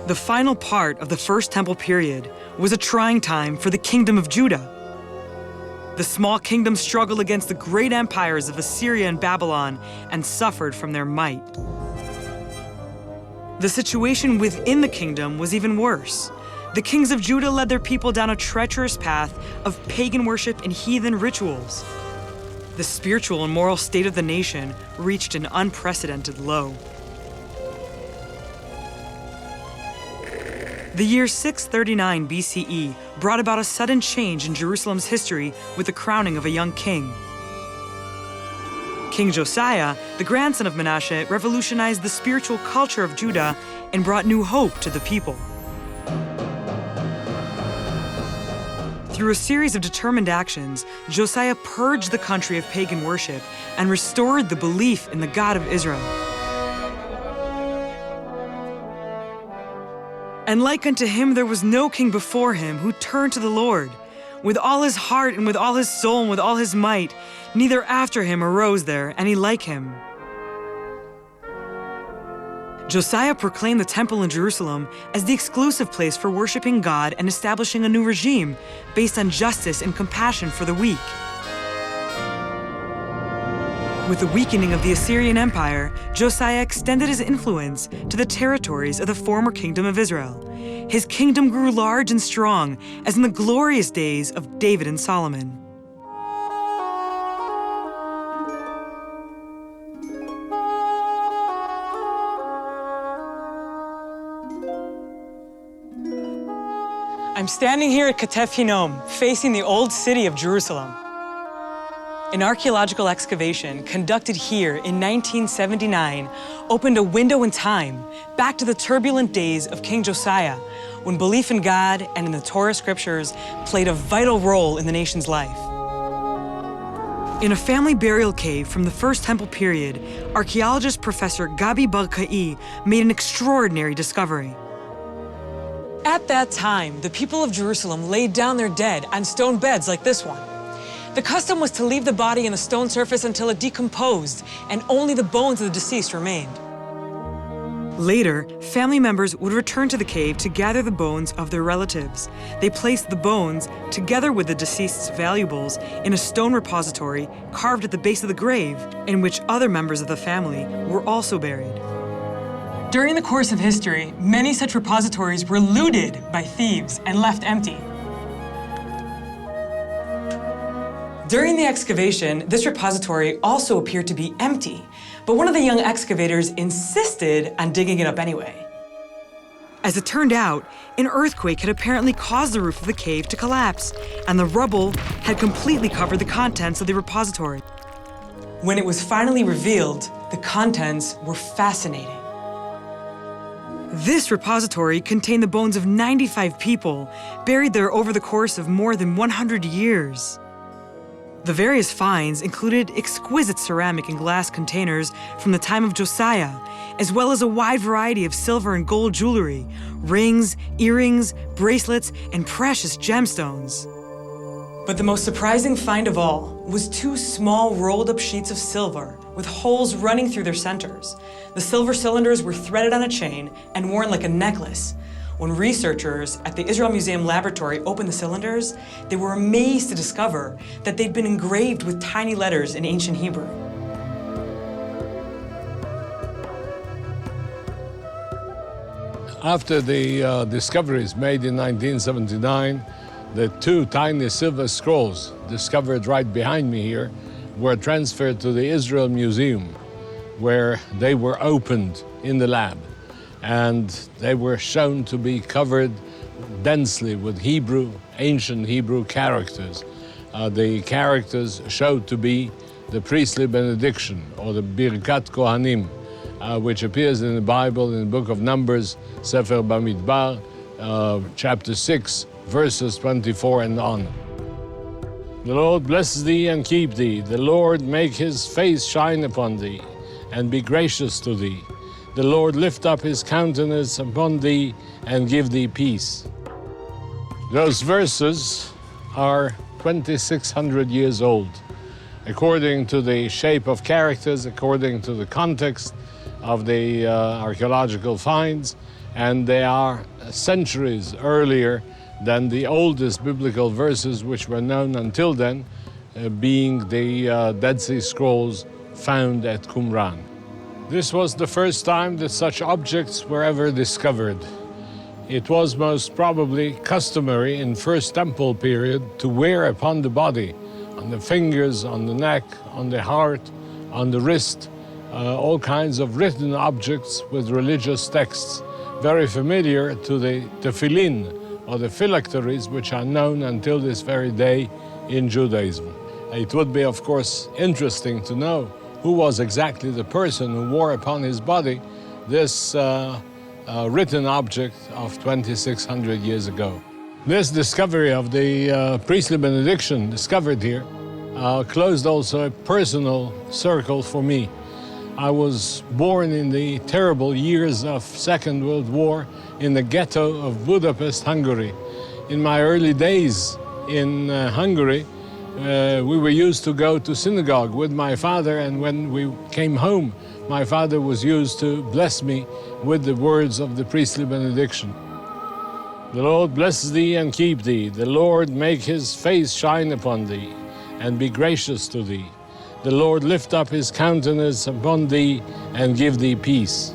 The final part of the First Temple period was a trying time for the Kingdom of Judah. The small kingdom struggled against the great empires of Assyria and Babylon and suffered from their might. The situation within the kingdom was even worse. The kings of Judah led their people down a treacherous path of pagan worship and heathen rituals. The spiritual and moral state of the nation reached an unprecedented low. The year 639 BCE brought about a sudden change in Jerusalem's history with the crowning of a young king. King Josiah, the grandson of Manasseh, revolutionized the spiritual culture of Judah and brought new hope to the people. Through a series of determined actions, Josiah purged the country of pagan worship and restored the belief in the God of Israel. And like unto him there was no king before him who turned to the Lord. With all his heart and with all his soul and with all his might, neither after him arose there any like him. Josiah proclaimed the temple in Jerusalem as the exclusive place for worshiping God and establishing a new regime based on justice and compassion for the weak. With the weakening of the Assyrian Empire, Josiah extended his influence to the territories of the former kingdom of Israel. His kingdom grew large and strong, as in the glorious days of David and Solomon. I'm standing here at Katef Hinom, facing the old city of Jerusalem. An archaeological excavation conducted here in 1979 opened a window in time back to the turbulent days of King Josiah, when belief in God and in the Torah scriptures played a vital role in the nation's life. In a family burial cave from the First Temple period, archaeologist Professor Gabi Barkai made an extraordinary discovery. At that time, the people of Jerusalem laid down their dead on stone beds like this one. The custom was to leave the body in the stone surface until it decomposed, and only the bones of the deceased remained. Later, family members would return to the cave to gather the bones of their relatives. They placed the bones, together with the deceased's valuables, in a stone repository carved at the base of the grave, in which other members of the family were also buried. During the course of history, many such repositories were looted by thieves and left empty. During the excavation, this repository also appeared to be empty, but one of the young excavators insisted on digging it up anyway. As it turned out, an earthquake had apparently caused the roof of the cave to collapse, and the rubble had completely covered the contents of the repository. When it was finally revealed, the contents were fascinating. This repository contained the bones of 95 people, buried there over the course of more than 100 years. The various finds included exquisite ceramic and glass containers from the time of Josiah, as well as a wide variety of silver and gold jewelry, rings, earrings, bracelets, and precious gemstones. But the most surprising find of all was two small rolled-up sheets of silver with holes running through their centers. The silver cylinders were threaded on a chain and worn like a necklace. When researchers at the Israel Museum laboratory opened the cylinders, they were amazed to discover that they'd been engraved with tiny letters in ancient Hebrew. After the discoveries made in 1979, the two tiny silver scrolls discovered right behind me here were transferred to the Israel Museum, where they were opened in the lab. And they were shown to be covered densely with Hebrew, ancient Hebrew characters. The characters showed to be the priestly benediction, or the Birkat Kohanim, which appears in the Bible in the book of Numbers, Sefer Bamidbar, chapter 6, verses 24 and on. The Lord bless thee and keep thee. The Lord make his face shine upon thee and be gracious to thee. The Lord lift up his countenance upon thee and give thee peace. Those verses are 2,600 years old. According to the shape of characters, according to the context of the archaeological finds, and they are centuries earlier than the oldest biblical verses which were known until then, being the Dead Sea Scrolls found at Qumran. This was the first time that such objects were ever discovered. It was most probably customary in First Temple period to wear upon the body, on the fingers, on the neck, on the heart, on the wrist, all kinds of written objects with religious texts, very familiar to the tefillin, or the phylacteries, which are known until this very day in Judaism. It would be, of course, interesting to know who was exactly the person who wore upon his body this written object of 2,600 years ago. This discovery of the priestly benediction discovered here closed also a personal circle for me. I was born in the terrible years of Second World War in the ghetto of Budapest, Hungary. In my early days in Hungary, we were used to go to synagogue with my father, and when we came home, my father was used to bless me with the words of the priestly benediction. The Lord bless thee and keep thee. The Lord make his face shine upon thee and be gracious to thee. The Lord lift up his countenance upon thee and give thee peace.